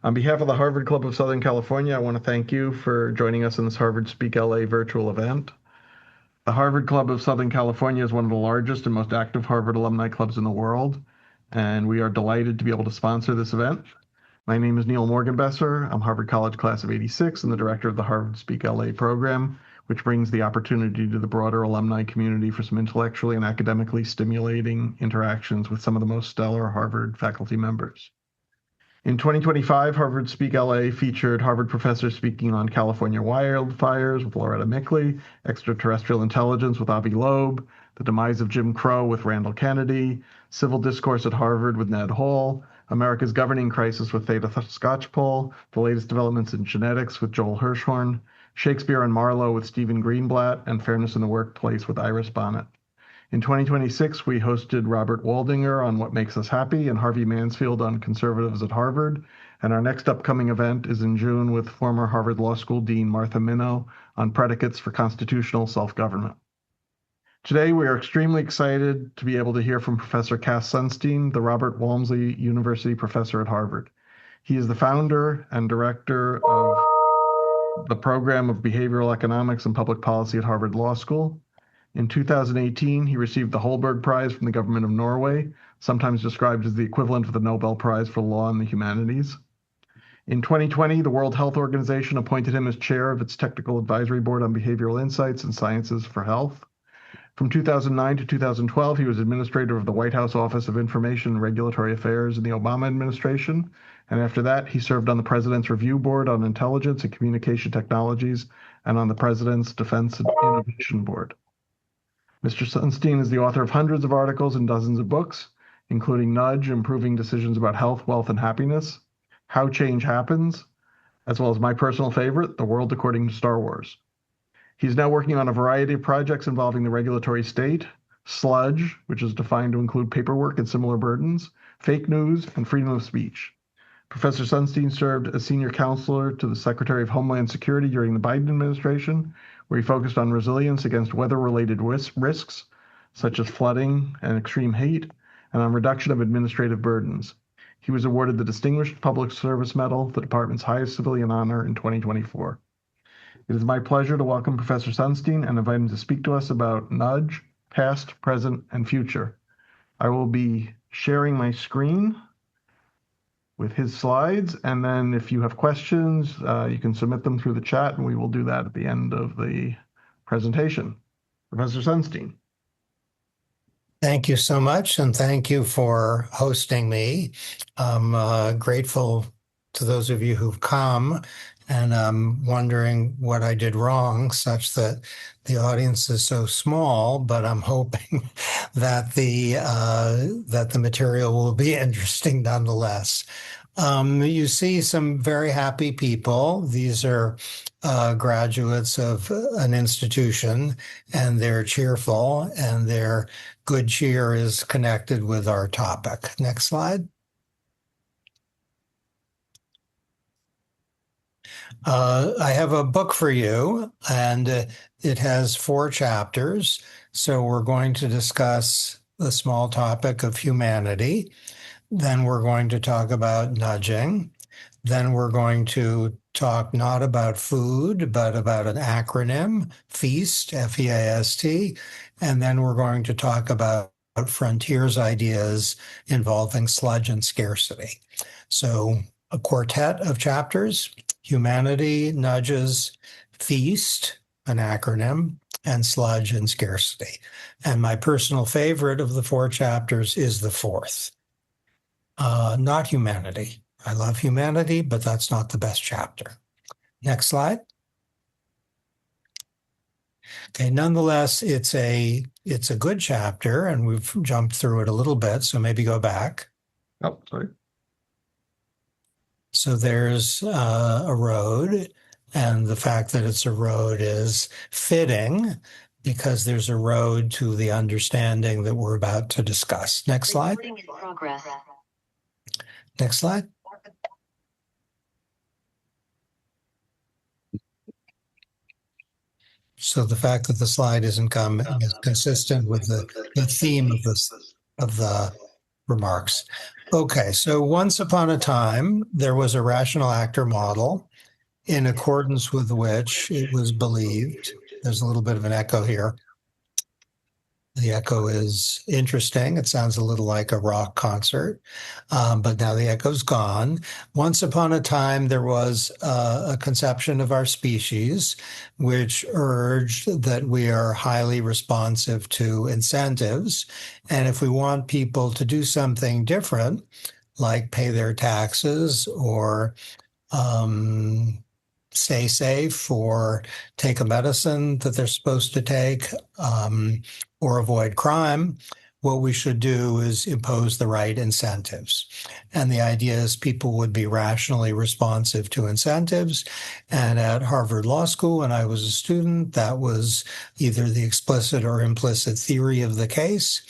On behalf of the Harvard Club of Southern California, I want to thank you for joining us in this HarvardSpeak LA virtual event. The Harvard Club of Southern California is one of the largest and most active Harvard alumni clubs in the world, and we are delighted to be able to sponsor this event. My name is Neil Morganbesser. I'm Harvard College Class of '86 and the director of the HarvardSpeak LA program, which brings the opportunity to the broader alumni community for some intellectually and academically stimulating interactions with some of the most stellar Harvard faculty members. In 2025, HarvardSpeak LA featured Harvard professors speaking on California wildfires with Loretta Mickley, extraterrestrial intelligence with Avi Loeb, the demise of Jim Crow with Randall Kennedy, civil discourse at Harvard with Ned Hall, America's governing crisis with Theda Skocpol, the latest developments in genetics with Joel Hirschhorn, Shakespeare and Marlowe with Stephen Greenblatt, and fairness in the workplace with Iris Bonnet. In 2026, we hosted Robert Waldinger on What Makes Us Happy and Harvey Mansfield on Conservatives at Harvard. And our next upcoming event is in June with former Harvard Law School Dean Martha Minow on predicates for constitutional self-government. Today, we are extremely excited to be able to hear from Professor Cass Sunstein, the Robert Walmsley University Professor at Harvard. He is the founder and director of the program of Behavioral Economics and Public Policy at Harvard Law School. In 2018, he received the Holberg Prize from the government of Norway, sometimes described as the equivalent of the Nobel Prize for Law and the Humanities. In 2020, the World Health Organization appointed him as chair of its Technical Advisory Board on Behavioural Insights and Sciences for Health. From 2009 to 2012, he was administrator of the White House Office of Information and Regulatory Affairs in the Obama administration, and after that, he served on the President's Review Board on Intelligence and Communication Technologies and on the President's Defense and Innovation Board. Mr. Sunstein is the author of hundreds of articles and dozens of books, including Nudge, Improving Decisions About Health, Wealth, and Happiness, How Change Happens, as well as my personal favorite, The World According to Star Wars. He's now working on a variety of projects involving the regulatory state, sludge, which is defined to include paperwork and similar burdens, fake news, and freedom of speech. Professor Sunstein served as senior counselor to the Secretary of Homeland Security during the Biden administration, where he focused on resilience against weather-related risks, such as flooding and extreme heat, and on reduction of administrative burdens. He was awarded the Distinguished Public Service Medal, the department's highest civilian honor, in 2024. It is my pleasure to welcome Professor Sunstein and invite him to speak to us about Nudge, past, present, and future. I will be sharing my screen with his slides, and then if you have questions, you can submit them through the chat, and we will do that at the end of the presentation. Professor Sunstein. Thank you so much, and thank you for hosting me. I'm grateful to those of you who've come, and I'm wondering what I did wrong such that the audience is so small, but I'm hoping that the material will be interesting nonetheless. You see some very happy people. These are graduates of an institution, and they're cheerful, and their good cheer is connected with our topic. Next slide. I have a book for you, and it has 4 chapters. So we're going to discuss the small topic of humanity. Then we're going to talk about nudging. Then we're going to talk not about food, but about an acronym, FEAST, F-E-A-S-T. And then we're going to talk about frontiers ideas involving sludge and scarcity. So a quartet of chapters: humanity, nudges, feast, an acronym, and sludge and scarcity. And my personal favorite of the 4 chapters is the 4th, not humanity. I love humanity, but that's not the best chapter. Next slide. Okay, nonetheless, it's a good chapter, and we've jumped through it a little bit, so maybe go back. Oh, sorry. So there's a road, and the fact that it's a road is fitting because there's a road to the understanding that we're about to discuss. Next slide. Recording in progress. Next slide. So the fact that the slide isn't coming is consistent with the theme of the remarks. Okay, so once upon a time, there was a rational actor model in accordance with which it was believed. There's a little bit of an echo here. The echo is interesting. It sounds a little like a rock concert, but now the echo's gone. Once upon a time, there was a conception of our species which urged that we are highly responsive to incentives. And if we want people to do something different, like pay their taxes or um, stay safe or take a medicine that they're supposed to take or avoid crime, what we should do is impose the right incentives. And the idea is people would be rationally responsive to incentives. And at Harvard Law School, when I was a student, that was either the explicit or implicit theory of the case.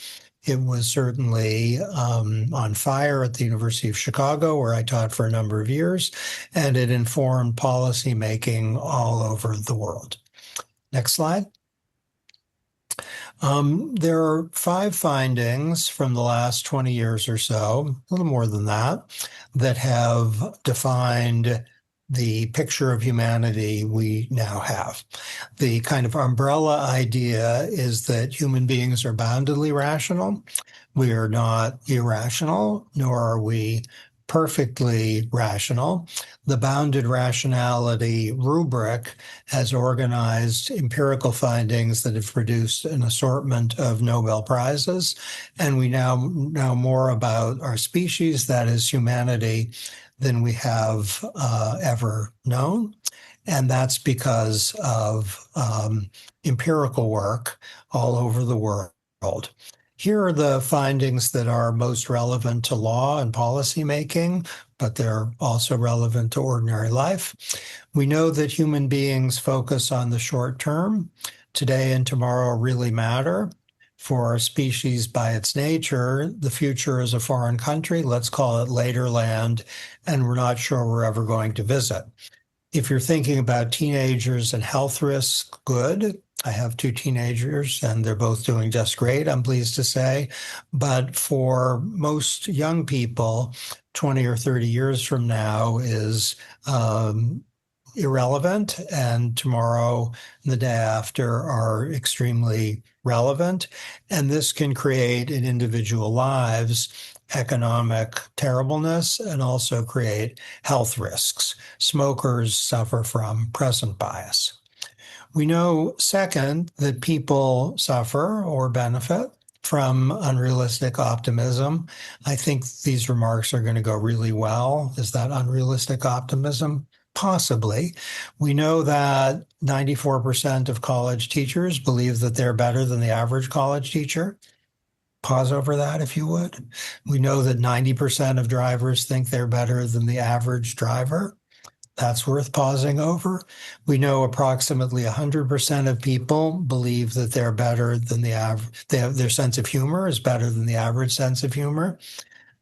It was certainly on fire at the University of Chicago, where I taught for a number of years, and it informed policy making all over the world. Next slide. There are 5 findings from the last 20 years or so, a little more than that, that have defined the picture of humanity we now have. The kind of umbrella idea is that human beings are boundedly rational. We are not irrational, nor are we perfectly rational. The bounded rationality rubric has organized empirical findings that have produced an assortment of Nobel Prizes. And we now know more about our species, that is humanity, than we have ever known. And that's because of empirical work all over the world. Here are the findings that are most relevant to law and policy making, but they're also relevant to ordinary life. We know that human beings focus on the short term. Today and tomorrow really matter. For our species by its nature, the future is a foreign country. Let's call it later land, and we're not sure we're ever going to visit. If you're thinking about teenagers and health risks, good. I have 2 teenagers and they're both doing just great, I'm pleased to say. But for most young people, 20 or 30 years from now is irrelevant, and tomorrow and the day after are extremely relevant. And this can create in individual lives economic terribleness and also create health risks. Smokers suffer from present bias. We know, second, that people suffer or benefit from unrealistic optimism. I think these remarks are going to go really well. Is that unrealistic optimism? Possibly. We know that 94% of college teachers believe that they're better than the average college teacher. Pause over that if you would. We know that 90% of drivers think they're better than the average driver. That's worth pausing over. We know approximately 100% of people believe that they're better than the average. Their sense of humor is better than the average sense of humor.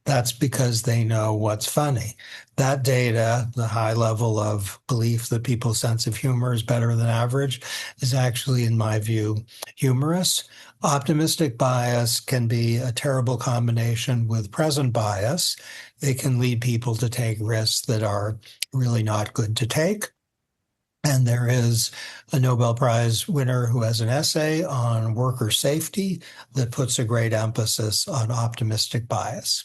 That's because they know what's funny. That data, the high level of belief that people's sense of humor is better than average, is actually, in my view, humorous. Optimistic bias can be a terrible combination with present bias. It can lead people to take risks that are really not good to take. And there is a Nobel Prize winner who has an essay on worker safety that puts a great emphasis on optimistic bias.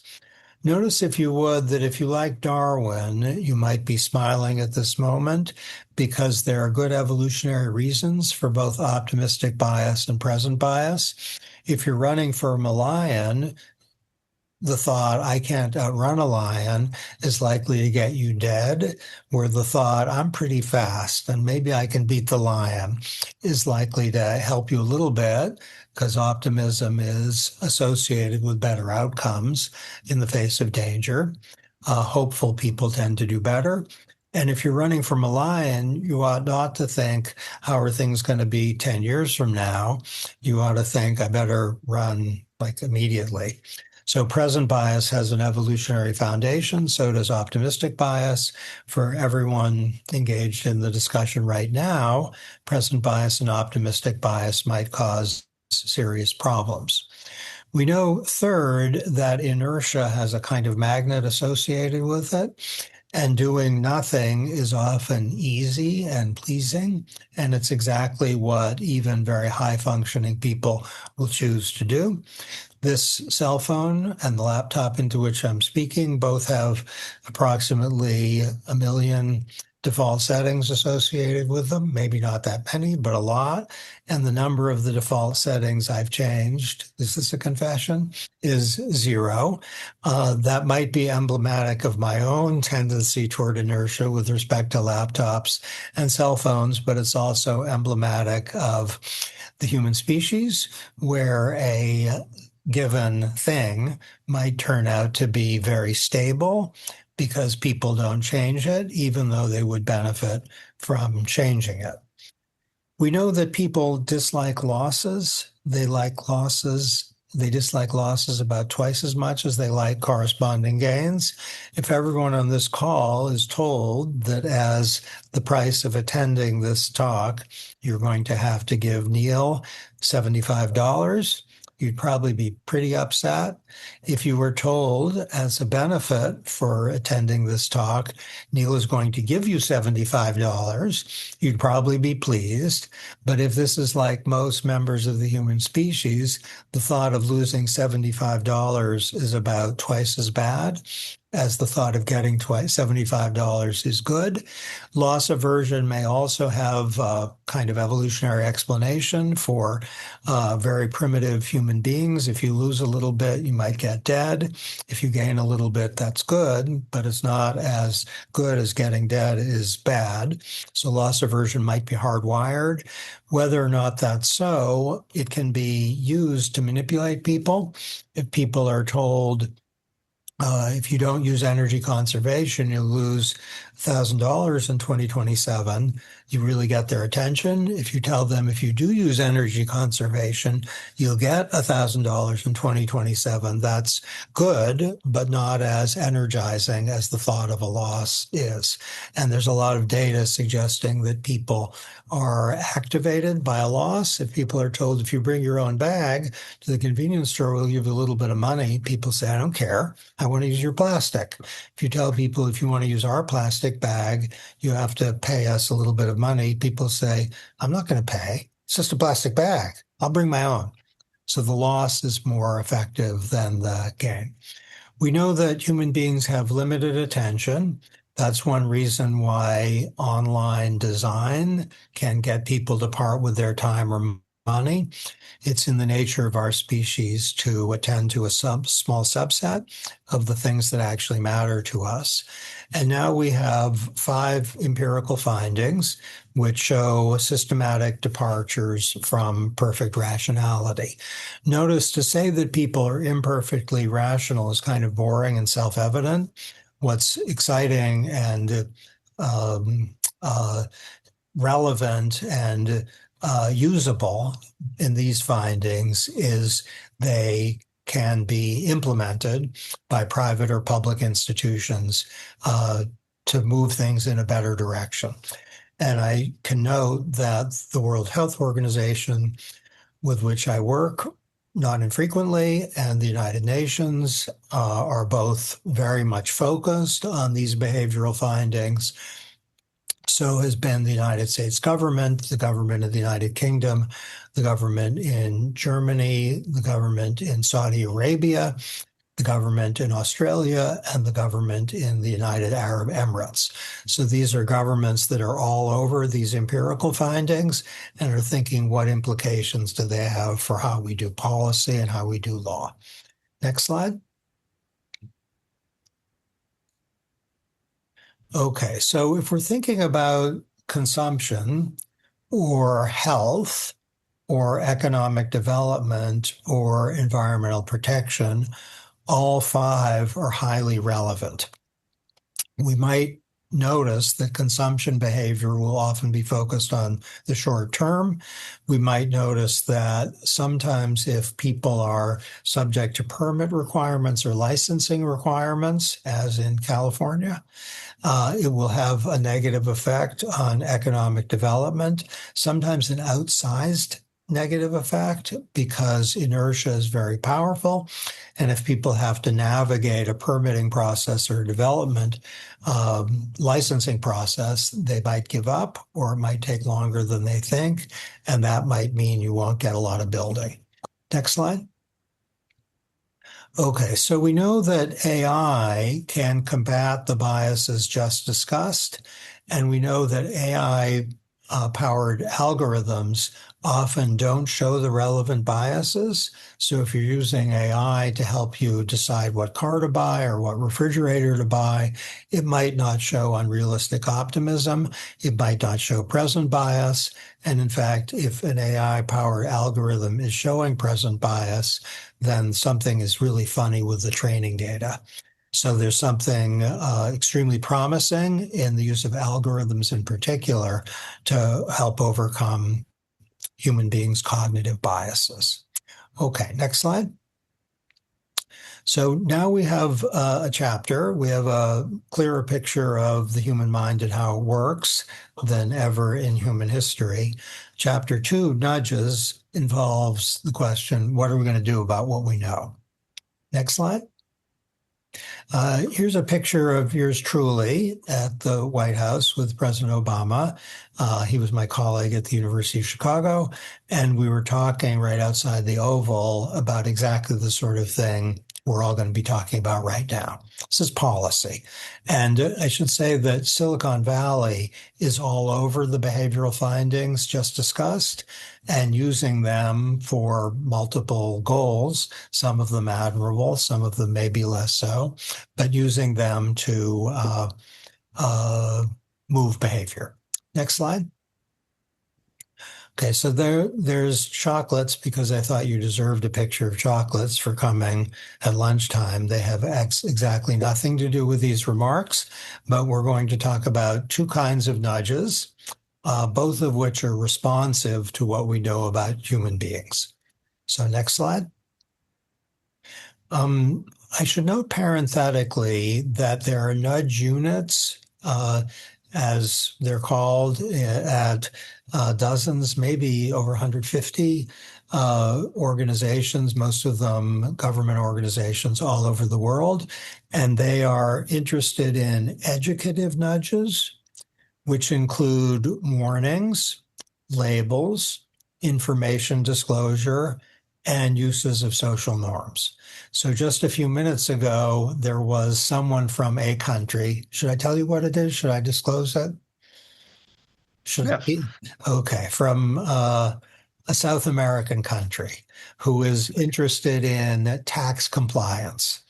Notice, if you would, that if you like Darwin, you might be smiling at this moment because there are good evolutionary reasons for both optimistic bias and present bias. If you're running for a lion, the thought, I can't outrun a lion, is likely to get you dead, where the thought, I'm pretty fast and maybe I can beat the lion, is likely to help you a little bit, because optimism is associated with better outcomes in the face of danger. Hopeful people tend to do better. And if you're running from a lion, you ought not to think, how are things going to be 10 years from now? You ought to think, I better run like immediately. So present bias has an evolutionary foundation. So does optimistic bias. For everyone engaged in the discussion right now, present bias and optimistic bias might cause serious problems. We know, third, that inertia has a kind of magnet associated with it, and doing nothing is often easy and pleasing, and it's exactly what even very high-functioning people will choose to do. This cell phone and the laptop into which I'm speaking both have approximately 1 million default settings associated with them. Maybe not that many, but a lot. And the number of the default settings I've changed, is this a confession, is 0. That might be emblematic of my own tendency toward inertia with respect to laptops and cell phones, but it's also emblematic of the human species, where a given thing might turn out to be very stable because people don't change it, even though they would benefit from changing it. We know that people dislike losses. They like losses. They dislike losses about twice as much as they like corresponding gains. If everyone on this call is told that as the price of attending this talk, you're going to have to give Neil $75, you'd probably be pretty upset. If you were told as a benefit for attending this talk, Neil is going to give you $75, you'd probably be pleased. But if this is like most members of the human species, the thought of losing $75 is about twice as bad as the thought of getting $75 is good. Loss aversion may also have a kind of evolutionary explanation for very primitive human beings. If you lose a little bit, you might get dead. If you gain a little bit, that's good, but it's not as good as getting dead is bad. So loss aversion might be hardwired. Whether or not that's so, it can be used to manipulate people. If people are told, if you don't use energy conservation, you'll lose $1,000 in 2027. You really get their attention. If you tell them if you do use energy conservation, you'll get $1,000 in 2027. That's good, but not as energizing as the thought of a loss is. And there's a lot of data suggesting that people are activated by a loss. If people are told, if you bring your own bag to the convenience store, we'll give you a little bit of money, people say, I don't care. I want to use your plastic. If you tell people, if you want to use our plastic bag, you have to pay us a little bit of money, people say, I'm not going to pay. It's just a plastic bag. I'll bring my own. So the loss is more effective than the gain. We know that human beings have limited attention. That's one reason why online design can get people to part with their time or money. It's in the nature of our species to attend to a small subset of the things that actually matter to us. And now we have 5 empirical findings which show systematic departures from perfect rationality. Notice, to say that people are imperfectly rational is kind of boring and self-evident. What's exciting and relevant and usable in these findings is they can be implemented by private or public institutions to move things in a better direction. And I can note that the World Health Organization, with which I work not infrequently, and the United Nations are both very much focused on these behavioral findings. So has been the United States government, the government of the United Kingdom, the government in Germany, the government in Saudi Arabia, the government in Australia, and the government in the United Arab Emirates. So these are governments that are all over these empirical findings and are thinking, what implications do they have for how we do policy and how we do law? Next slide. Okay, so if we're thinking about consumption or health or economic development or environmental protection, all 5 are highly relevant. We might notice that consumption behavior will often be focused on the short term. We might notice that sometimes if people are subject to permit requirements or licensing requirements, as in California, it will have a negative effect on economic development, sometimes an outsized negative effect because inertia is very powerful. And if people have to navigate a permitting process or development licensing process, they might give up, or it might take longer than they think. And that might mean you won't get a lot of building. Next slide. Okay, so we know that AI can combat the biases just discussed, and we know that AI powered algorithms often don't show the relevant biases. So if you're using AI to help you decide what car to buy or what refrigerator to buy, it might not show unrealistic optimism. It might not show present bias. And in fact, if an AI powered algorithm is showing present bias, then something is really funny with the training data. So there's something extremely promising in the use of algorithms in particular to help overcome human beings' cognitive biases. Okay, next slide. So now we have a chapter. We have a clearer picture of the human mind and how it works than ever in human history. Chapter 2, Nudges, involves the question, what are we going to do about what we know? Next slide. Here's a picture of yours truly at the White House with President Obama. He was my colleague at the University of Chicago, and we were talking right outside the Oval about exactly the sort of thing we're all going to be talking about right now. This is policy. And I should say that Silicon Valley is all over the behavioral findings just discussed and using them for multiple goals, some of them admirable, some of them maybe less so, but using them to move behavior. Next slide. Okay, so there's chocolates because I thought you deserved a picture of chocolates for coming at lunchtime. They have exactly nothing to do with these remarks, but we're going to talk about two kinds of nudges, both of which are responsive to what we know about human beings. So next slide. I should note parenthetically that there are nudge units, as they're called, at dozens, maybe over 150 organizations, most of them government organizations all over the world. And they are interested in educative nudges, which include warnings, labels, information disclosure, and uses of social norms. So just a few minutes ago, there was someone from a country. Should I tell you what it is? Should I disclose it? Yes. Okay, from a South American country who is interested in tax compliance.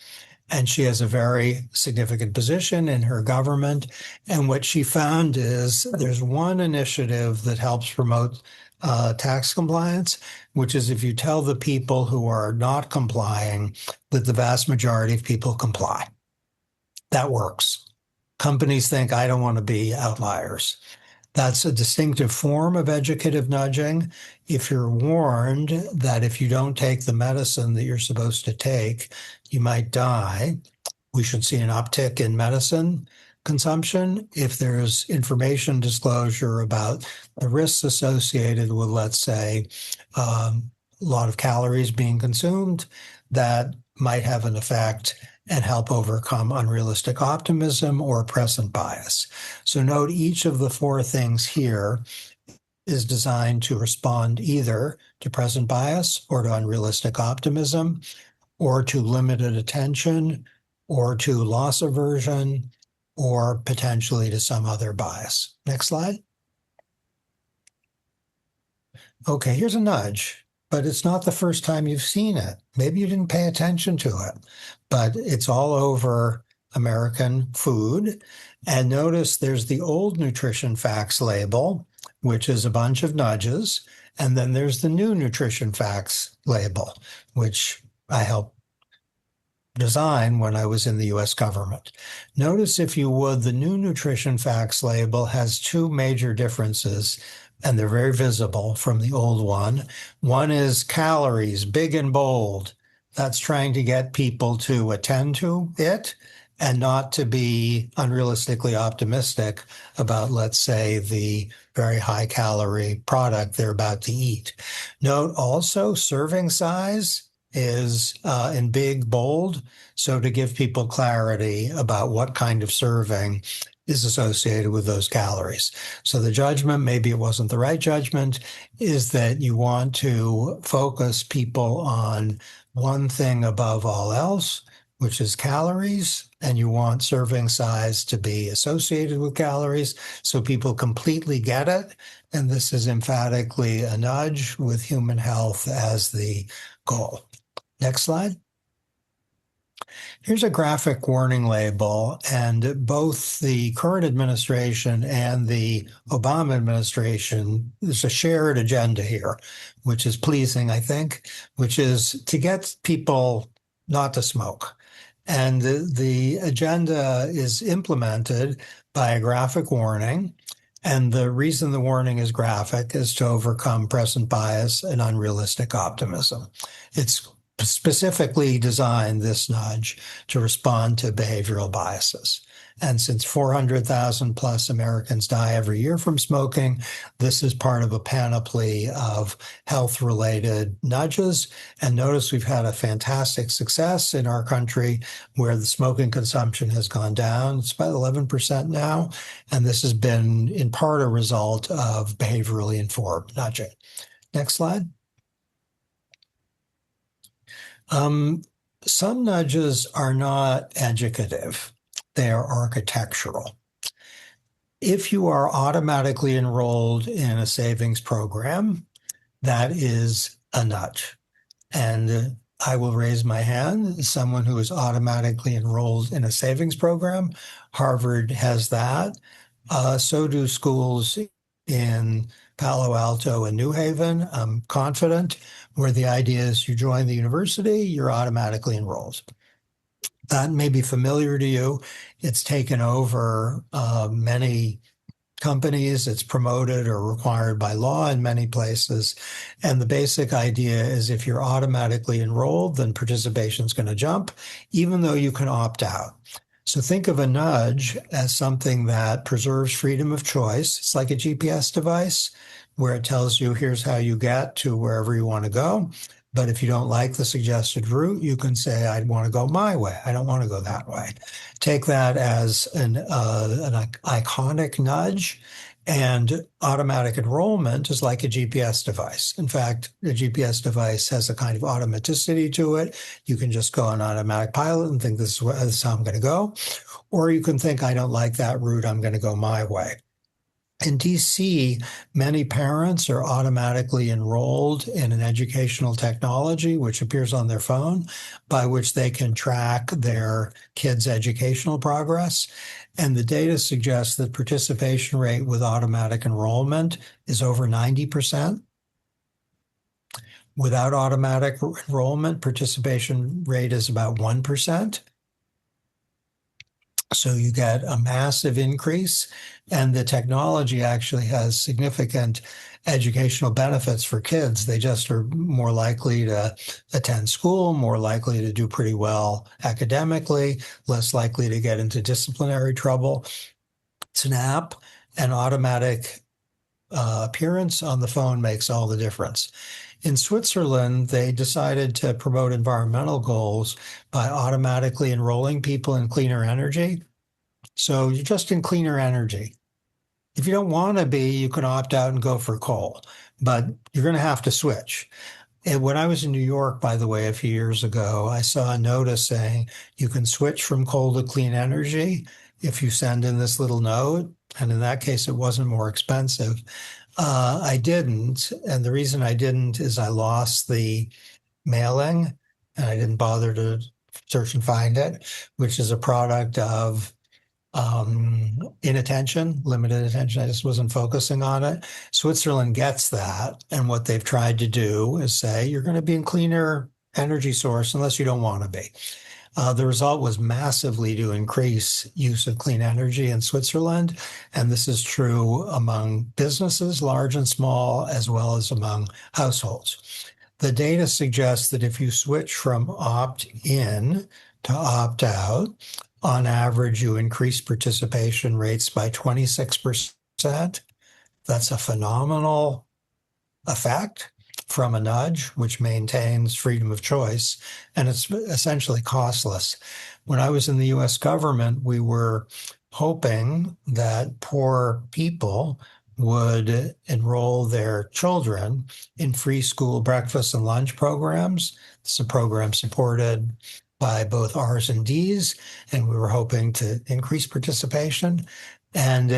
And she has a very significant position in her government. And what she found is there's one initiative that helps promote tax compliance, which is if you tell the people who are not complying that the vast majority of people comply. That works. Companies think, I don't want to be outliers. That's a distinctive form of educative nudging. If you're warned that if you don't take the medicine that you're supposed to take, you might die, we should see an uptick in medicine consumption. If there's information disclosure about the risks associated with, let's say, a lot of calories being consumed, that might have an effect and help overcome unrealistic optimism or present bias. So note each of the four things here is designed to respond either to present bias or to unrealistic optimism, or to limited attention, or to loss aversion, or potentially to some other bias. Next slide. Okay, here's a nudge, but it's not the first time you've seen it. Maybe you didn't pay attention to it, but it's all over American food. And notice there's the old nutrition facts label, which is a bunch of nudges. And then there's the new nutrition facts label, which I helped design when I was in the US government. Notice, if you would, the new nutrition facts label has two major differences, and they're very visible from the old one. One is calories, big and bold. That's trying to get people to attend to it and not to be unrealistically optimistic about, let's say, the very high calorie product they're about to eat. Note also serving size is in big, bold. So to give people clarity about what kind of serving is associated with those calories. So the judgment, maybe it wasn't the right judgment, is that you want to focus people on one thing above all else, which is calories, and you want serving size to be associated with calories so people completely get it. And this is emphatically a nudge with human health as the goal. Next slide. Here's a graphic warning label, and both the current administration and the Obama administration, there's a shared agenda here, which is pleasing, I think, which is to get people not to smoke. And the agenda is implemented by a graphic warning. And the reason the warning is graphic is to overcome present bias and unrealistic optimism. It's specifically designed, this nudge, to respond to behavioral biases. And since 400,000 plus Americans die every year from smoking, this is part of a panoply of health-related nudges. And notice we've had a fantastic success in our country where the smoking consumption has gone down. It's about 11% now. And this has been in part a result of behaviorally informed nudging. Next slide. Some nudges are not educative. They are architectural. If you are automatically enrolled in a savings program, that is a nudge. And I will raise my hand as someone who is automatically enrolled in a savings program. Harvard has that. So do schools in Palo Alto and New Haven, I'm confident, where the idea is you join the university, you're automatically enrolled. That may be familiar to you. It's taken over many companies. It's promoted or required by law in many places. And the basic idea is if you're automatically enrolled, then participation is going to jump, even though you can opt out. So think of a nudge as something that preserves freedom of choice. It's like a GPS device where it tells you here's how you get to wherever you want to go. But if you don't like the suggested route, you can say, I want to go my way. I don't want to go that way. Take that as an iconic nudge. And automatic enrollment is like a GPS device. In fact, a GPS device has a kind of automaticity to it. You can just go on automatic pilot and think this is how I'm going to go. Or you can think, I don't like that route. I'm going to go my way. In DC, many parents are automatically enrolled in an educational technology, which appears on their phone, by which they can track their kids' educational progress. And the data suggests that participation rate with automatic enrollment is over 90%. Without automatic enrollment, participation rate is about 1%. So you get a massive increase, and the technology actually has significant educational benefits for kids. They just are more likely to attend school, more likely to do pretty well academically, less likely to get into disciplinary trouble. It's an app, and automatic appearance on the phone makes all the difference. In Switzerland, they decided to promote environmental goals by automatically enrolling people in cleaner energy. So you're just in cleaner energy. If you don't want to be, you can opt out and go for coal, but you're going to have to switch. And when I was in New York, by the way, a few years ago, I saw a notice saying you can switch from coal to clean energy if you send in this little note. And in that case, it wasn't more expensive. I didn't. And the reason I didn't is I lost the mailing and I didn't bother to search and find it, which is a product of inattention, limited attention. I just wasn't focusing on it. Switzerland gets that. And what they've tried to do is say, you're going to be in cleaner energy source unless you don't want to be. The result was massively to increase use of clean energy in Switzerland. And this is true among businesses, large and small, as well as among households. The data suggests that if you switch from opt-in to opt-out, on average, you increase participation rates by 26%. That's a phenomenal effect from a nudge, which maintains freedom of choice, and it's essentially costless. When I was in the US government, we were hoping that poor people would enroll their children in free school breakfast and lunch programs. It's a program supported by both R's and D's, and we were hoping to increase participation. And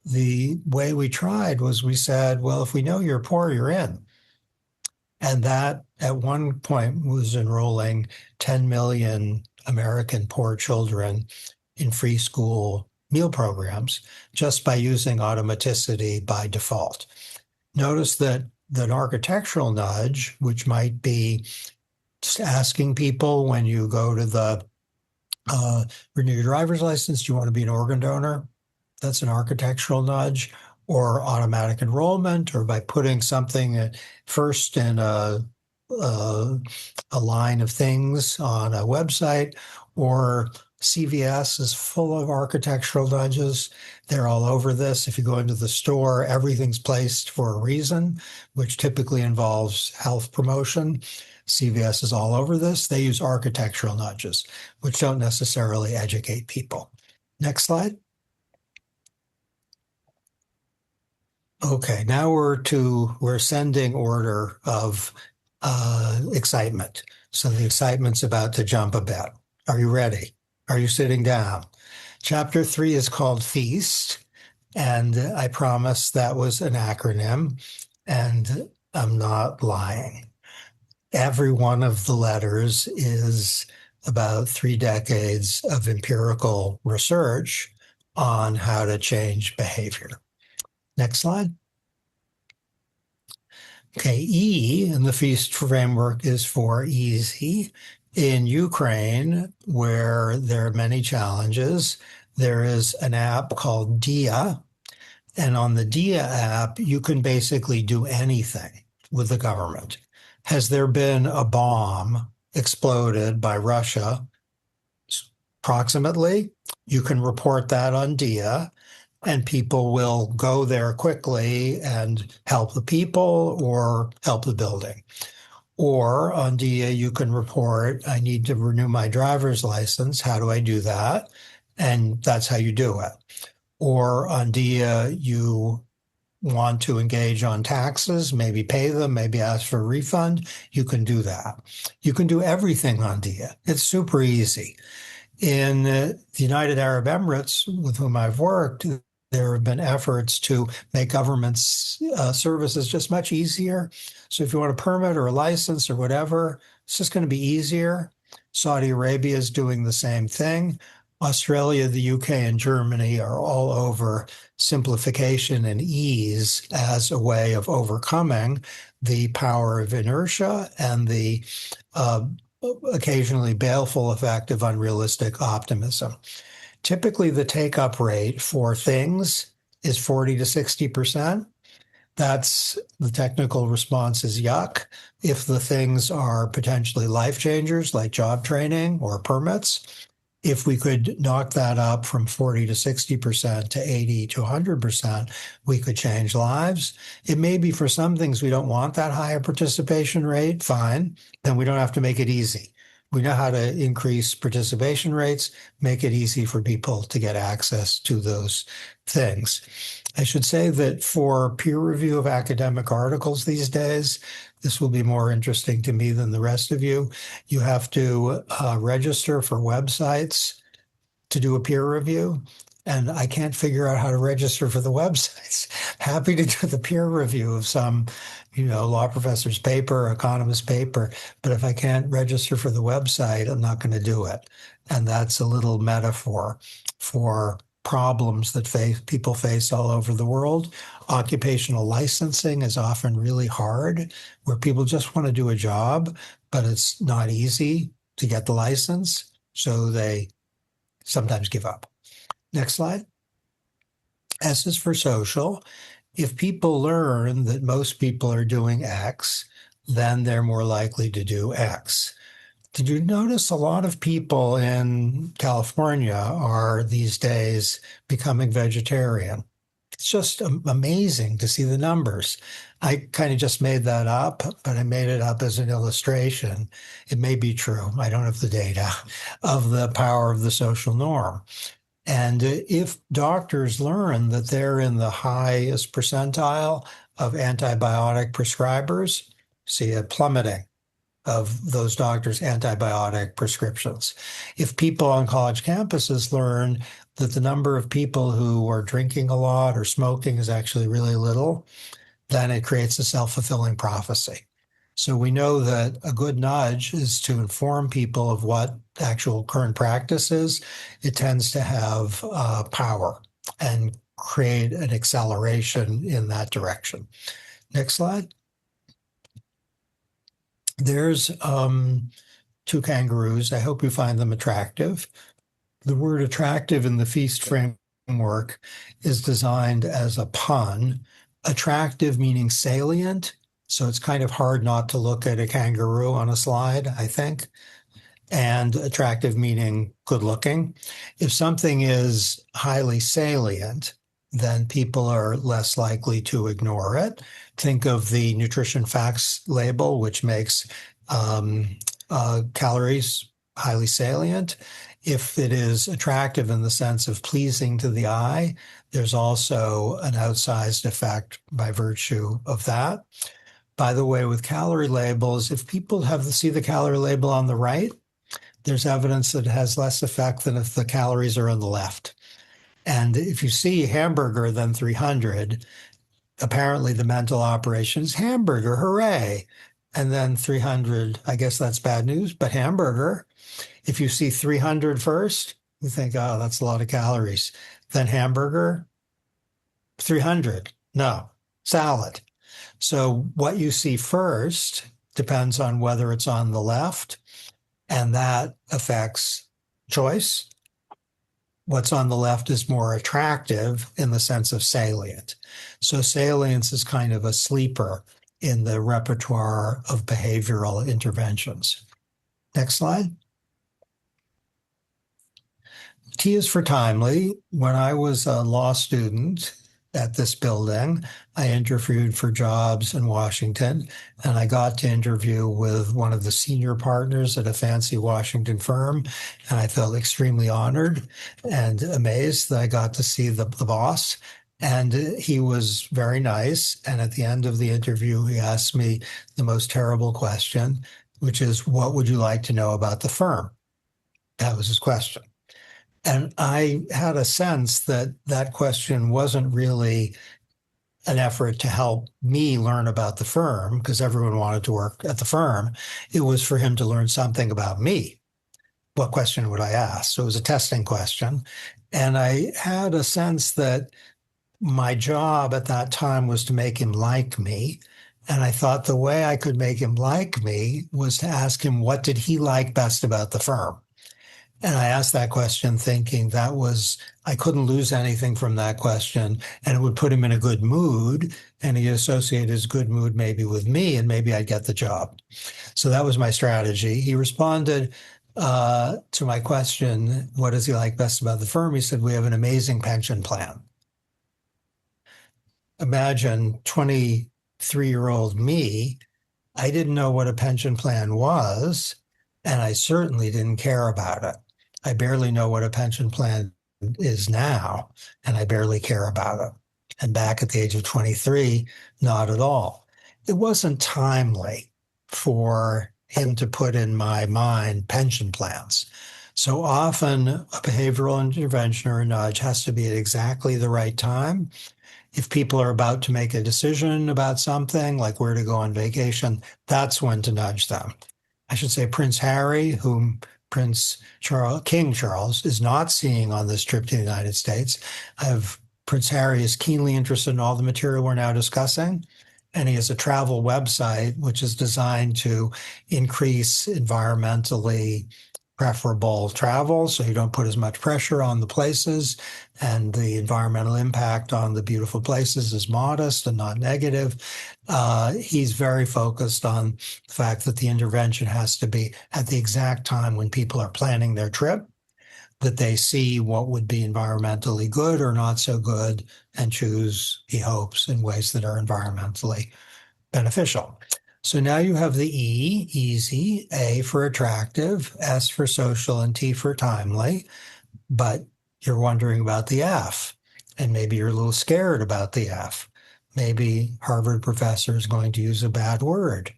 the way we tried was we said, well, if we know you're poor, you're in. And that at one point was enrolling 10 million American poor children in free school meal programs just by using automaticity by default. Notice that an architectural nudge, which might be just asking people when you go to the renew your driver's license, do you want to be an organ donor? That's an architectural nudge, or automatic enrollment, or by putting something first in a line of things on a website, or CVS is full of architectural nudges. They're all over this. If you go into the store, everything's placed for a reason, which typically involves health promotion. CVS is all over this. They use architectural nudges, which don't necessarily educate people. Next slide. Okay, now we're ascending order of excitement. So the excitement's about to jump a bit. Are you ready? Are you sitting down? Chapter 3 is called Feast, and I promise that was an acronym, and I'm not lying. Every one of the letters is about 3 decades of empirical research on how to change behavior. Next slide. Okay, E in the FEAST framework is for easy. In Ukraine, where there are many challenges, there is an app called DIA. And on the DIA app, you can basically do anything with the government. Has there been a bomb exploded by Russia? Approximately. You can report that on DIA, and people will go there quickly and help the people or help the building. Or on DIA, you can report, I need to renew my driver's license. How do I do that? And that's how you do it. Or on DIA, you want to engage on taxes, maybe pay them, maybe ask for a refund. You can do that. You can do everything on DIA. It's super easy. In the United Arab Emirates, with whom I've worked, there have been efforts to make government services just much easier. So if you want a permit or a license or whatever, it's just going to be easier. Saudi Arabia is doing the same thing. Australia, the UK, and Germany are all over simplification and ease as a way of overcoming the power of inertia and the occasionally baleful effect of unrealistic optimism. Typically, the take-up rate for things is 40 to 60%. That's the technical response is yuck. If the things are potentially life changers like job training or permits, if we could knock that up from 40 to 60% to 80 to 100%, we could change lives. It may be for some things we don't want that higher participation rate, fine. Then we don't have to make it easy. We know how to increase participation rates, make it easy for people to get access to those things. I should say that for peer review of academic articles these days, this will be more interesting to me than the rest of you. You have to register for websites to do a peer review. And I can't figure out how to register for the websites. Happy to do the peer review of some, law professor's paper, economist paper. But if I can't register for the website, I'm not going to do it. And that's a little metaphor for problems that people face all over the world. Occupational licensing is often really hard, where people just want to do a job, but it's not easy to get the license. So they sometimes give up. Next slide. S is for social. If people learn that most people are doing X, then they're more likely to do X. Did you notice a lot of people in California are these days becoming vegetarian? It's just amazing to see the numbers. I kind of just made that up, but I made it up as an illustration. It may be true. I don't have the data of the power of the social norm. And if doctors learn that they're in the highest percentile of antibiotic prescribers, see a plummeting of those doctors' antibiotic prescriptions. If people on college campuses learn that the number of people who are drinking a lot or smoking is actually really little, then it creates a self-fulfilling prophecy. So we know that a good nudge is to inform people of what actual current practice is. It tends to have power and create an acceleration in that direction. Next slide. There's two kangaroos. I hope you find them attractive. The word attractive in the feast framework is designed as a pun. Attractive meaning salient. So it's kind of hard not to look at a kangaroo on a slide, I think. And attractive meaning good looking. If something is highly salient, then people are less likely to ignore it. Think of the nutrition facts label, which makes calories highly salient. If it is attractive in the sense of pleasing to the eye, there's also an outsized effect by virtue of that. By the way, with calorie labels, if people see the calorie label on the right, there's evidence that it has less effect than if the calories are on the left. And if you see hamburger then 300, apparently the mental operation is hamburger, hooray. And then 300, I guess that's bad news, but hamburger. If you see 300 first, you think, oh, that's a lot of calories. Then hamburger, 300. No, salad. So what you see first depends on whether it's on the left, and that affects choice. What's on the left is more attractive in the sense of salient. So salience is kind of a sleeper in the repertoire of behavioral interventions. Next slide. T is for timely. When I was a law student at this building, I interviewed for jobs in Washington, and I got to interview with one of the senior partners at a fancy Washington firm, and I felt extremely honored and amazed that I got to see the boss. And he was very nice. And at the end of the interview, he asked me the most terrible question, which is, what would you like to know about the firm? That was his question. And I had a sense that that question wasn't really an effort to help me learn about the firm, because everyone wanted to work at the firm. It was for him to learn something about me. What question would I ask? So it was a testing question. And I had a sense that my job at that time was to make him like me. And I thought the way I could make him like me was to ask him, what did he like best about the firm? And I asked that question thinking I couldn't lose anything from that question, and it would put him in a good mood, and he'd associate his good mood maybe with me, and maybe I'd get the job. So that was my strategy. He responded to my question, what does he like best about the firm? He said, we have an amazing pension plan. Imagine 23-year-old me. I didn't know what a pension plan was, and I certainly didn't care about it. I barely know what a pension plan is now, and I barely care about it. And back at the age of 23, not at all. It wasn't timely for him to put in my mind pension plans. So often a behavioral intervention or a nudge has to be at exactly the right time. If people are about to make a decision about something, like where to go on vacation, that's when to nudge them. I should say Prince Harry, whom King Charles is not seeing on this trip to the United States. Prince Harry is keenly interested in all the material we're now discussing, and he has a travel website which is designed to increase environmentally preferable travel, so you don't put as much pressure on the places, and the environmental impact on the beautiful places is modest and not negative. He's very focused on the fact that the intervention has to be at the exact time when people are planning their trip. that they see what would be environmentally good or not so good and choose, he hopes, in ways that are environmentally beneficial. So now you have the E, easy, A for attractive, S for social, and T for timely. But you're wondering about the F, and maybe you're a little scared about the F. Maybe Harvard professor is going to use a bad word.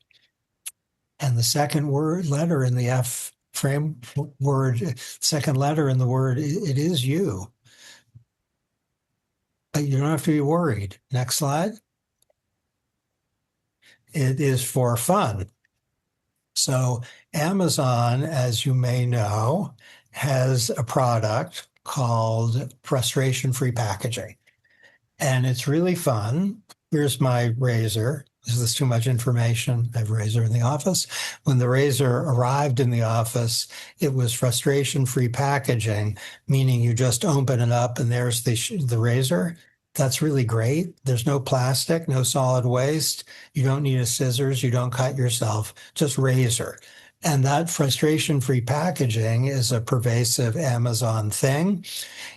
And the second letter in the F frame word, second letter in the word, it is you. But you don't have to be worried. Next slide. It is for fun. So Amazon, as you may know, has a product called frustration-free packaging. And it's really fun. Here's my razor. Is this too much information? I have a razor in the office. When the razor arrived in the office, it was frustration-free packaging, meaning you just open it up and there's the razor. That's really great. There's no plastic, no solid waste. You don't need a scissors. You don't cut yourself, just razor. And that frustration-free packaging is a pervasive Amazon thing.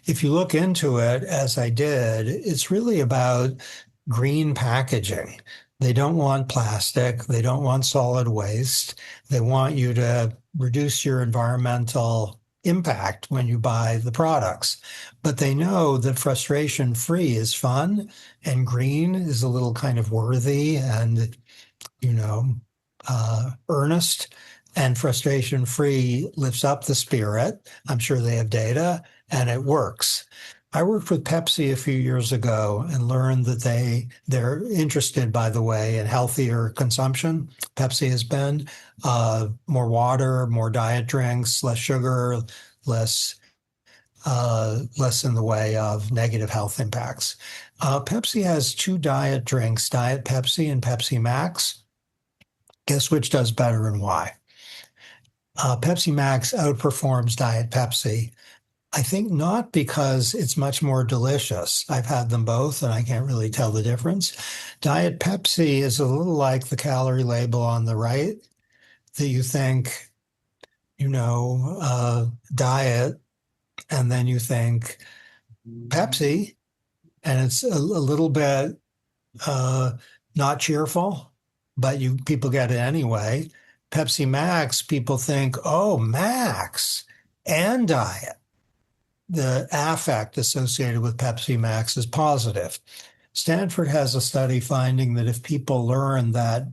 If you look into it, as I did, it's really about green packaging. They don't want plastic. They don't want solid waste. They want you to reduce your environmental impact when you buy the products. But they know that frustration-free is fun and green is a little kind of worthy and, earnest. And frustration-free lifts up the spirit. I'm sure they have data, and it works. I worked with Pepsi a few years ago and learned that they're interested, by the way, in healthier consumption. Pepsi has been more water, more diet drinks, less sugar, less in the way of negative health impacts. Pepsi has two diet drinks, Diet Pepsi and Pepsi Max. Guess which does better and why? Pepsi Max outperforms Diet Pepsi. I think not because it's much more delicious. I've had them both and I can't really tell the difference. Diet Pepsi is a little like the calorie label on the right that you think, diet, and then you think Pepsi, and it's a little bit not cheerful, but people get it anyway. Pepsi Max, people think, oh, Max and diet. The affect associated with Pepsi Max is positive. Stanford has a study finding that if people learn that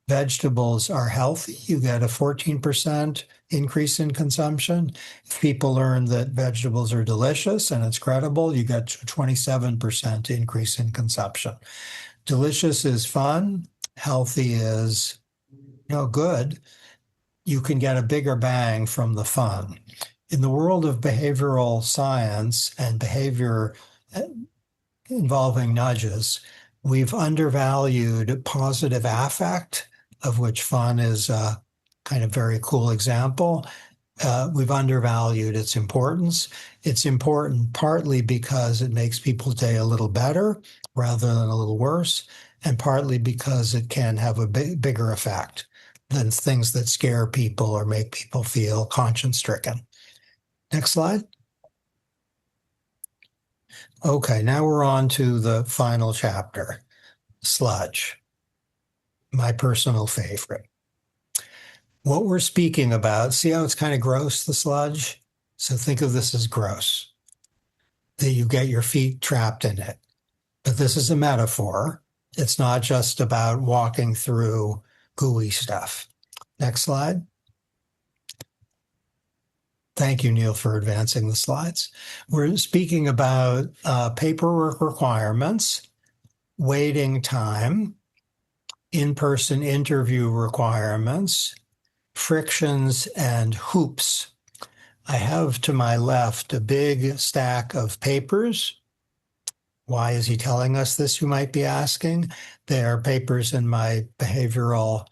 vegetables are healthy, you get a 14% increase in consumption. If people learn that vegetables are delicious and it's credible, you get a 27% increase in consumption. Delicious is fun. Healthy is, good. You can get a bigger bang from the fun. In the world of behavioral science and behavior involving nudges, we've undervalued positive affect, of which fun is a kind of very cool example. We've undervalued its importance. It's important partly because it makes people's day a little better rather than a little worse, and partly because it can have a bigger effect than things that scare people or make people feel conscience-stricken. Next slide. Okay, now we're on to the final chapter, sludge, my personal favorite. What we're speaking about, see how it's kind of gross, the sludge? So think of this as gross, that you get your feet trapped in it. But this is a metaphor. It's not just about walking through gooey stuff. Next slide. Thank you, Neil, for advancing the slides. We're speaking about paperwork requirements, waiting time, in-person interview requirements, frictions, and hoops. I have to my left a big stack of papers. Why is he telling us this, you might be asking? They are papers in my behavioral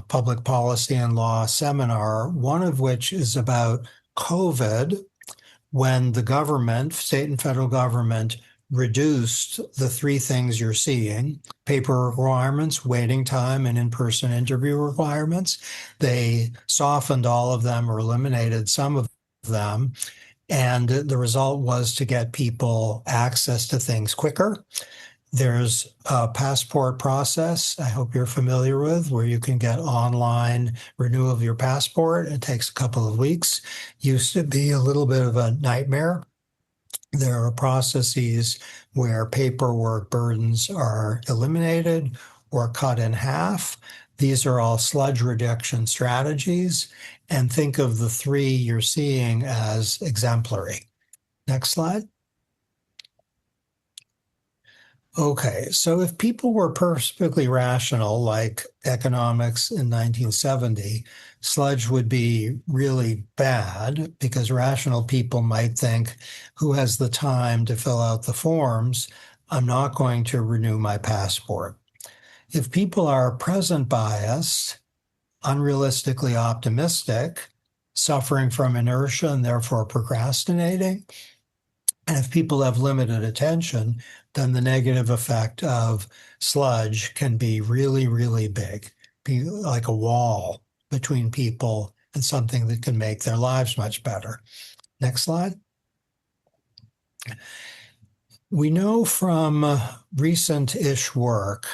public policy and law seminar, one of which is about COVID, when the government, state and federal government, reduced the three things you're seeing: paper requirements, waiting time, and in-person interview requirements. They softened all of them or eliminated some of them. And the result was to get people access to things quicker. There's a passport process, I hope you're familiar with, where you can get online renewal of your passport. It takes a couple of weeks. Used to be a little bit of a nightmare. There are processes where paperwork burdens are eliminated or cut in half. These are all sludge reduction strategies. And think of the three you're seeing as exemplary. Next slide. Okay, so if people were perfectly rational, like economics in 1970, sludge would be really bad because rational people might think, who has the time to fill out the forms? I'm not going to renew my passport. If people are present biased, unrealistically optimistic, suffering from inertia and therefore procrastinating, and if people have limited attention, then the negative effect of sludge can be really, really big, be like a wall between people and something that can make their lives much better. Next slide. We know from recent-ish work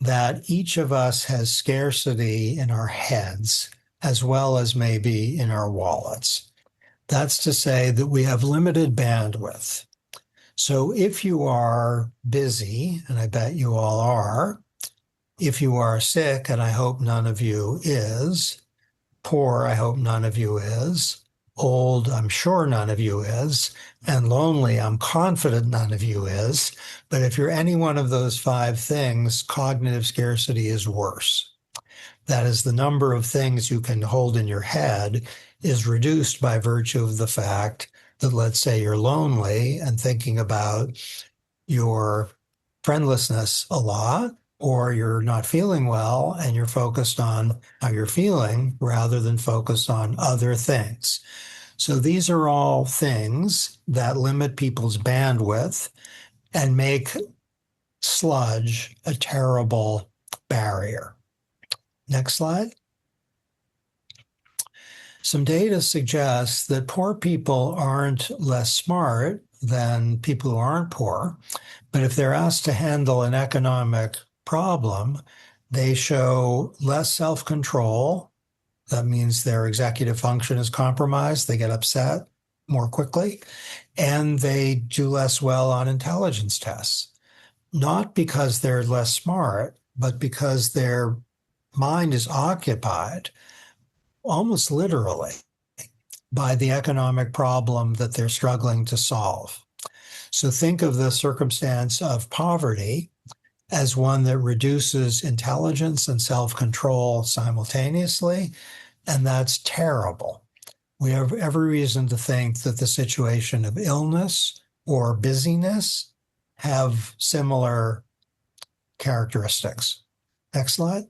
that each of us has scarcity in our heads as well as maybe in our wallets. That's to say that we have limited bandwidth. So if you are busy, and I bet you all are, if you are sick, and I hope none of you is, poor, I hope none of you is, old, I'm sure none of you is, and lonely, I'm confident none of you is, but if you're any one of those five things, cognitive scarcity is worse. That is, the number of things you can hold in your head is reduced by virtue of the fact that, let's say, you're lonely and thinking about your friendlessness a lot, or you're not feeling well and you're focused on how you're feeling rather than focused on other things. So these are all things that limit people's bandwidth and make sludge a terrible barrier. Next slide. Some data suggests that poor people aren't less smart than people who aren't poor, but if they're asked to handle an economic problem, they show less self-control. That means their executive function is compromised. They get upset more quickly, and they do less well on intelligence tests. Not because they're less smart, but because their mind is occupied, almost literally, by the economic problem that they're struggling to solve. So think of the circumstance of poverty as one that reduces intelligence and self-control simultaneously, and that's terrible. We have every reason to think that the situation of illness or busyness have similar characteristics. Next slide.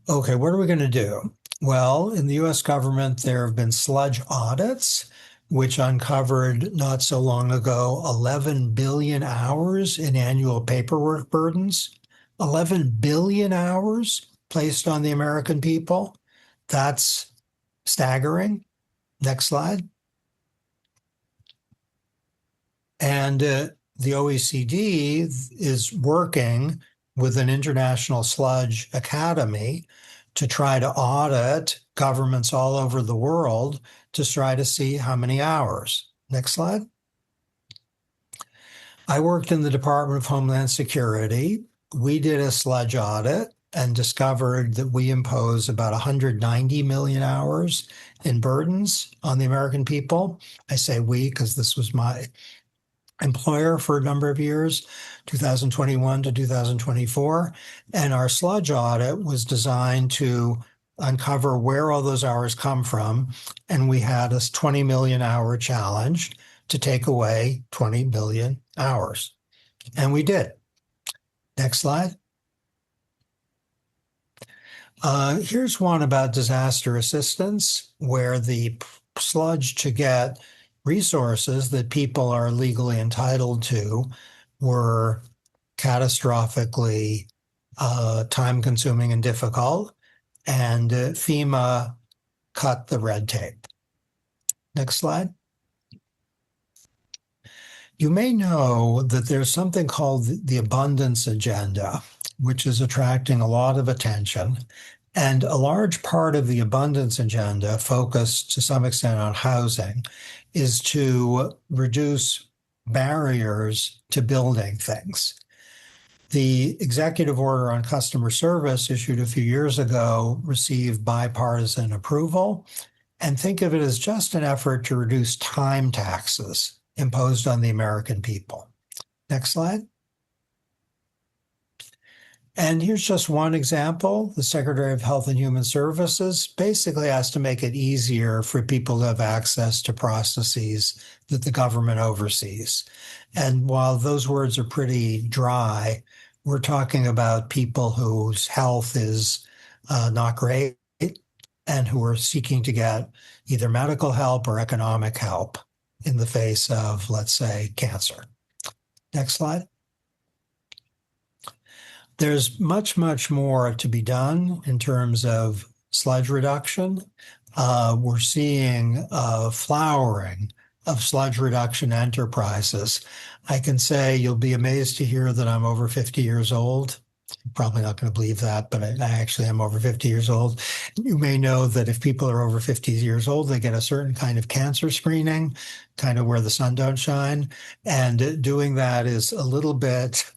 Okay, what are we going to do? Well, in the US government, there have been sludge audits, which uncovered not so long ago 11 billion hours in annual paperwork burdens. 11 billion hours placed on the American people. That's staggering. Next slide. And the OECD is working with an international sludge academy to try to audit governments all over the world to try to see how many hours. Next slide. I worked in the Department of Homeland Security. We did a sludge audit and discovered that we impose about 190 million hours in burdens on the American people. I say we because this was my employer for a number of years, 2021 to 2024. And our sludge audit was designed to uncover where all those hours come from. And we had a 20 million hour challenge to take away 20 million hours. And we did. Next slide. Here's one about disaster assistance, where the sludge to get resources that people are legally entitled to were catastrophically time-consuming and difficult, and FEMA cut the red tape. Next slide. You may know that there's something called the abundance agenda, which is attracting a lot of attention. And a large part of the abundance agenda, focused to some extent on housing, is to reduce barriers to building things. The executive order on customer service issued a few years ago received bipartisan approval. And think of it as just an effort to reduce time taxes imposed on the American people. Next slide. And here's just one example. The Secretary of Health and Human Services basically has to make it easier for people to have access to processes that the government oversees. And while those words are pretty dry, we're talking about people whose health is not great and who are seeking to get either medical help or economic help in the face of, let's say, cancer. Next slide. There's much, much more to be done in terms of sludge reduction. We're seeing a flowering of sludge reduction enterprises. I can say you'll be amazed to hear that I'm over 50 years old. Probably not going to believe that, but I actually am over 50 years old. You may know that if people are over 50 years old, they get a certain kind of cancer screening, kind of where the sun don't shine. And doing that is a little bit,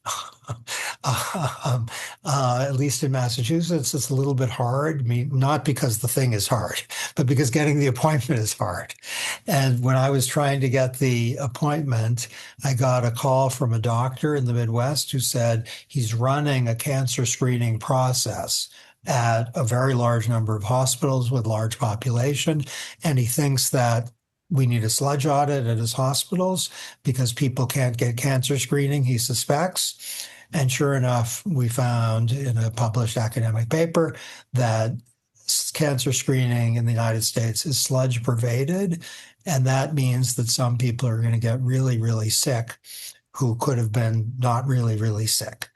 at least in Massachusetts, it's a little bit hard. I mean, not because the thing is hard, but because getting the appointment is hard. And when I was trying to get the appointment, I got a call from a doctor in the Midwest who said he's running a cancer screening process at a very large number of hospitals with large population. And he thinks that we need a sludge audit at his hospitals because people can't get cancer screening, he suspects. And sure enough, we found in a published academic paper that cancer screening in the United States is sludge pervaded. And that means that some people are going to get really, really sick who could have been not really, really sick.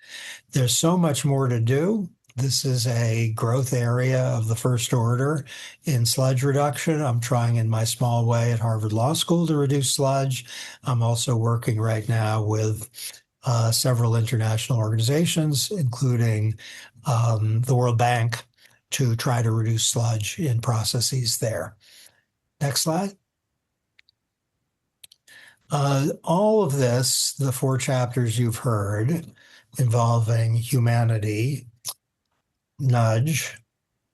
There's so much more to do. This is a growth area of the first order in sludge reduction. I'm trying in my small way at Harvard Law School to reduce sludge. I'm also working right now with several international organizations, including the World Bank, to try to reduce sludge in processes there. Next slide. All of this, the 4 chapters you've heard involving humanity, nudge,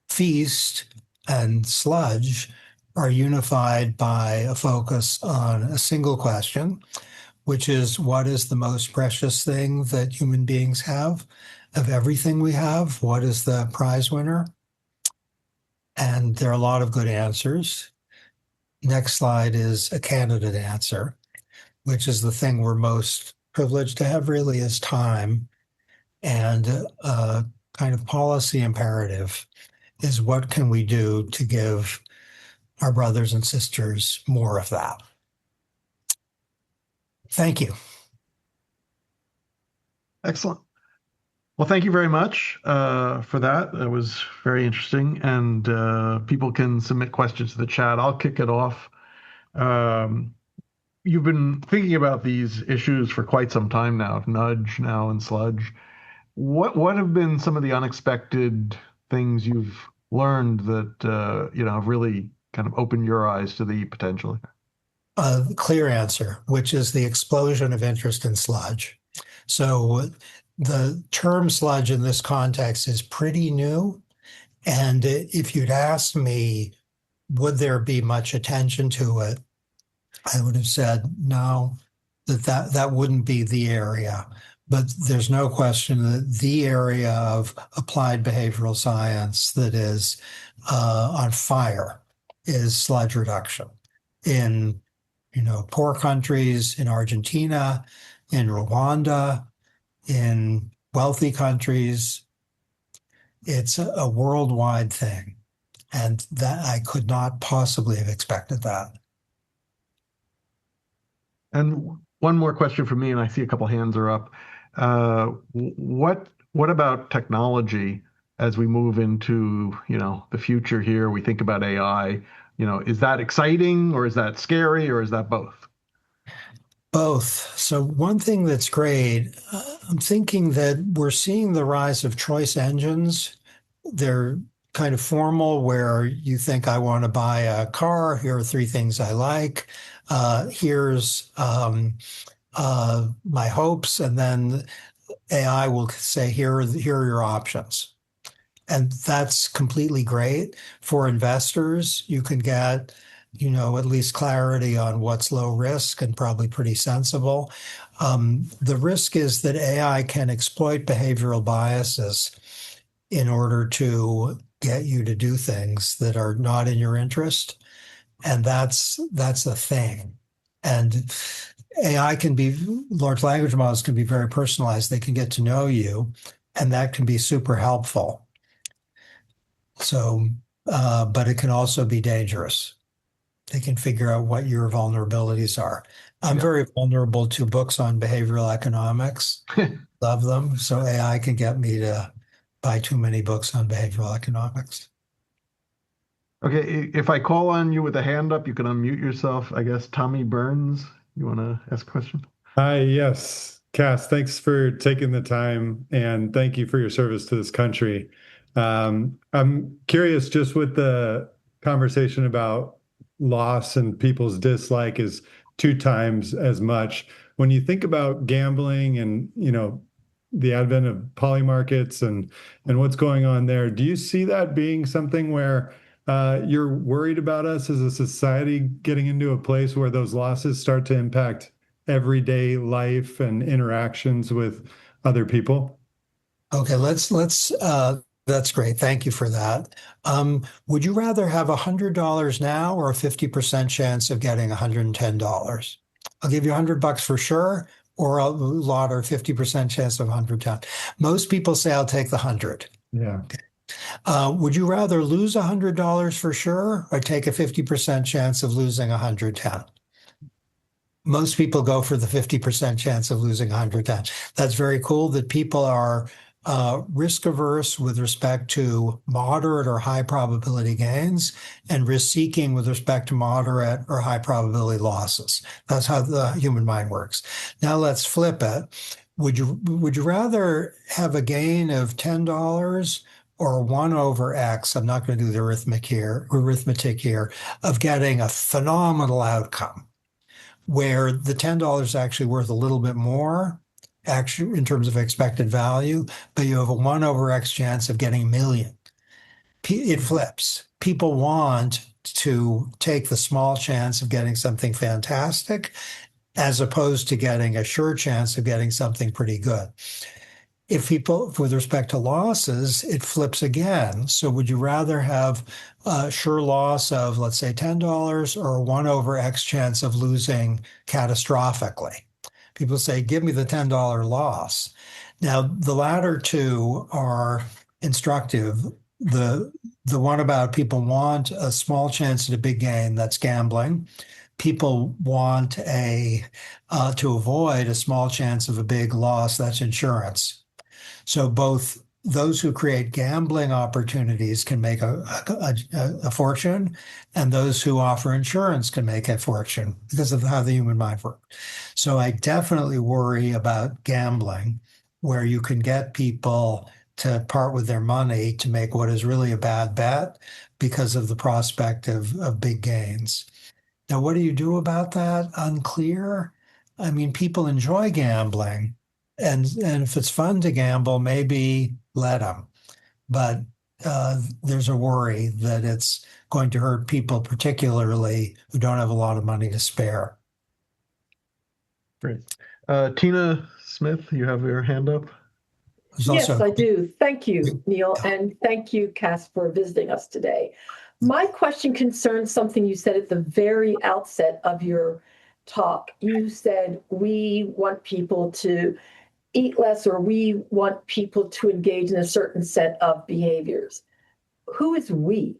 feast, and sludge, are unified by a focus on a single question, which is, what is the most precious thing that human beings have? Of everything we have, what is the prize winner? And there are a lot of good answers. Next slide is a candidate answer, which is the thing we're most privileged to have, really, is time. And a kind of policy imperative is, what can we do to give our brothers and sisters more of that? Thank you. Excellent. Well, thank you very much for that. That was very interesting. And people can submit questions to the chat. I'll kick it off. You've been thinking about these issues for quite some time now, nudge now and sludge. What have been some of the unexpected things you've learned that have really kind of opened your eyes to the potential? A clear answer, which is the explosion of interest in sludge. So the term sludge in this context is pretty new. And if you'd asked me, would there be much attention to it, I would have said no, that wouldn't be the area. But there's no question that the area of applied behavioral science that is on fire is sludge reduction in poor countries, in Argentina, in Rwanda, in wealthy countries. It's a worldwide thing. And that I could not possibly have expected that. And one more question for me, and I see a couple hands are up. What about technology as we move into the future here? We think about AI. Is that exciting or is that scary or is that both? Both. So one thing that's great, I'm thinking that we're seeing the rise of choice engines. They're kind of formal where you think, I want to buy a car. Here are three things I like. Here's my hopes. And then AI will say, here are your options. And that's completely great. For investors, you can get, at least clarity on what's low risk and probably pretty sensible. The risk is that AI can exploit behavioral biases in order to get you to do things that are not in your interest. And that's a thing. And large language models can be very personalized. They can get to know you, and that can be super helpful. So, but it can also be dangerous. They can figure out what your vulnerabilities are. I'm very vulnerable to books on behavioral economics. Love them. So AI can get me to buy too many books on behavioral economics. Okay, if I call on you with a hand up, you can unmute yourself. I guess Tommy Burns, you want to ask a question? Hi, yes. Cass, thanks for taking the time and thank you for your service to this country. I'm curious, just with the conversation about loss and people's dislike is two times as much. When you think about gambling and, the advent of poly markets and what's going on there, do you see that being something where you're worried about us as a society getting into a place where those losses start to impact everyday life and interactions with other people? Okay, that's great. Thank you for that. Would you rather have $100 now or a 50% chance of getting $110? I'll give you $100 for sure, or a lot or 50% chance of 110. Most people say I'll take the 100. Yeah. Would you rather lose $100 for sure or take a 50% chance of losing 110? Most people go for the 50% chance of losing 110. That's very cool that people are risk averse with respect to moderate or high probability gains and risk seeking with respect to moderate or high probability losses. That's how the human mind works. Now let's flip it. Would you rather have a gain of $10 or 1 over X? I'm not going to do the arithmetic here of getting a phenomenal outcome where the $10 is actually worth a little bit more actually in terms of expected value, but you have a 1 over X chance of getting a million. It flips. People want to take the small chance of getting something fantastic as opposed to getting a sure chance of getting something pretty good. If people, with respect to losses, it flips again. So would you rather have a sure loss of, let's say, $10 or a 1 over X chance of losing catastrophically? People say, give me the $10 loss. Now, the latter two are instructive. The one about people want a small chance at a big gain, that's gambling. People want to avoid a small chance of a big loss, that's insurance. So both those who create gambling opportunities can make a fortune, and those who offer insurance can make a fortune because of how the human mind works. So I definitely worry about gambling, where you can get people to part with their money to make what is really a bad bet because of the prospect of big gains. Now, what do you do about that? Unclear. I mean, people enjoy gambling. And if it's fun to gamble, maybe let them. But there's a worry that it's going to hurt people, particularly who don't have a lot of money to spare. Great. Tina Smith, you have your hand up. Yes, I do. Thank you, Neil, and thank you, Cass, for visiting us today. My question concerns something you said at the very outset of your talk. You said we want people to eat less, or we want people to engage in a certain set of behaviors. Who is we?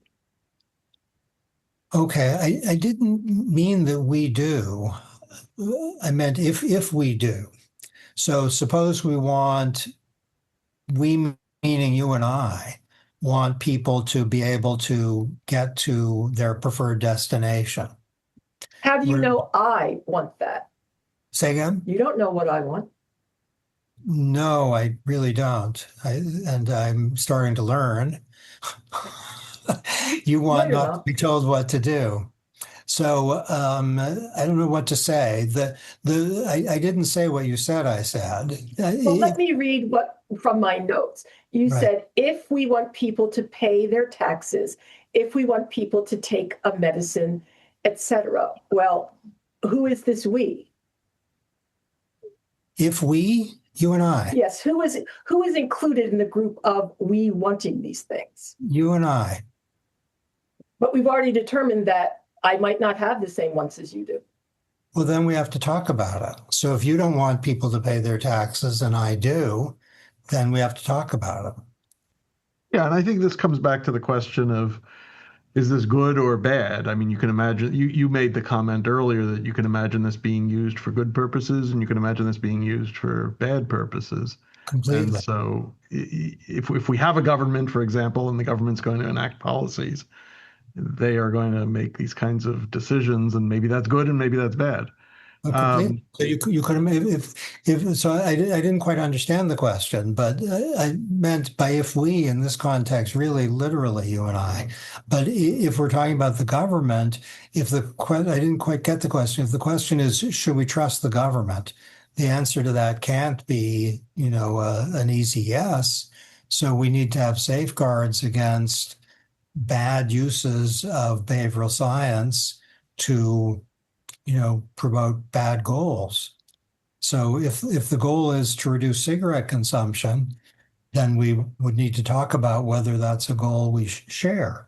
Okay, I didn't mean that we do. I meant if we do. So suppose we meaning you and I, want people to be able to get to their preferred destination. How do you know I want that? Say again? You don't know what I want. No, I really don't. And I'm starting to learn. You want not to be told what to do. So I don't know what to say. I didn't say what you said I said. Well, let me read what from my notes. You said, if we want people to pay their taxes, if we want people to take a medicine, etc. Well, who is this we? If we, you and I. Yes, who is included in the group of we wanting these things? You and I. But we've already determined that I might not have the same wants as you do. Well, then we have to talk about it. So if you don't want people to pay their taxes and I do, then we have to talk about it. Yeah, and I think this comes back to the question of, is this good or bad? I mean, you can imagine, you made the comment earlier that you can imagine this being used for good purposes and you can imagine this being used for bad purposes. Completely. And so if we have a government, for example, and the government's going to enact policies, they are going to make these kinds of decisions, and maybe that's good and maybe that's bad. So you could have, if so I didn't quite understand the question, but I meant by if we in this context, really literally you and I. But if we're talking about the government, I didn't quite get the question. If the question is, should we trust the government? The answer to that can't be, an easy yes. So we need to have safeguards against bad uses of behavioral science to promote bad goals. So if the goal is to reduce cigarette consumption, then we would need to talk about whether that's a goal we share.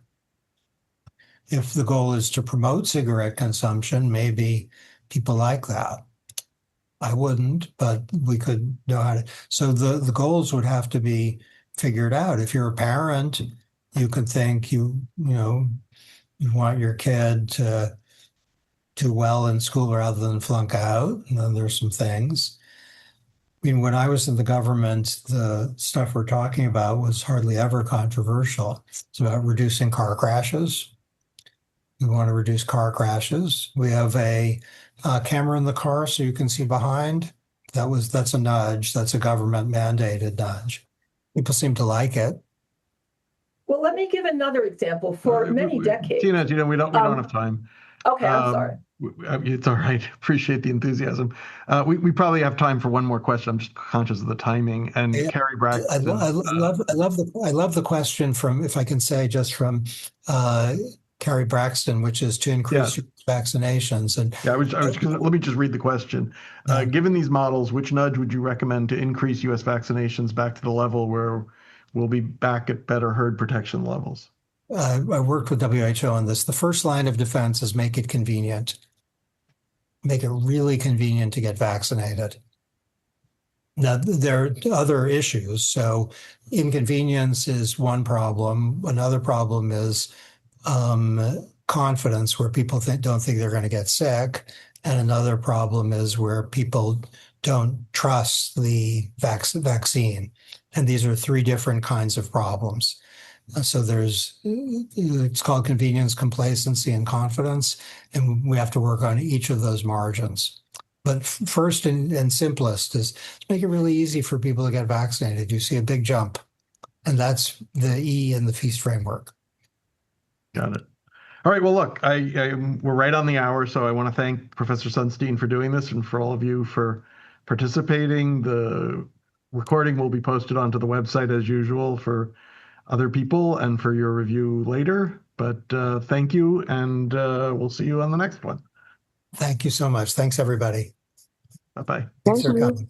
If the goal is to promote cigarette consumption, maybe people like that. I wouldn't, but we could know how to. So the goals would have to be figured out. If you're a parent, you could think you want your kid to do well in school rather than flunk out. And then there's some things. I mean, when I was in the government, the stuff we're talking about was hardly ever controversial. It's about reducing car crashes. We want to reduce car crashes. We have a camera in the car so you can see behind. That's a nudge. That's a government mandated nudge. People seem to like it. Well, let me give another example. For many decades, Tina, we don't have time. Okay, I'm sorry. It's all right. Appreciate the enthusiasm. We probably have time for one more question. I'm just conscious of the timing. And Carrie Braxton. I love the question from, if I can say, just from Carrie Braxton, which is to increase vaccinations. And let me just read the question. Given these models, which nudge would you recommend to increase U.S. vaccinations back to the level where we'll be back at better herd protection levels? I worked with WHO on this. The first line of defense is make it convenient. Make it really convenient to get vaccinated. Now, there are other issues. So inconvenience is one problem. Another problem is confidence, where people don't think they're going to get sick. And another problem is where people don't trust the vaccine. And these are three different kinds of problems. So it's called convenience, complacency, and confidence. And we have to work on each of those margins. But first and simplest is to make it really easy for people to get vaccinated. You see a big jump. And that's the E in the feast framework. Got it. All right. Well, look, we're right on the hour. So I want to thank Professor Sunstein for doing this and for all of you for participating. The recording will be posted onto the website as usual for other people and for your review later. But thank you, and we'll see you on the next one. Thank you so much. Thanks, everybody. Bye-bye. Thanks for coming.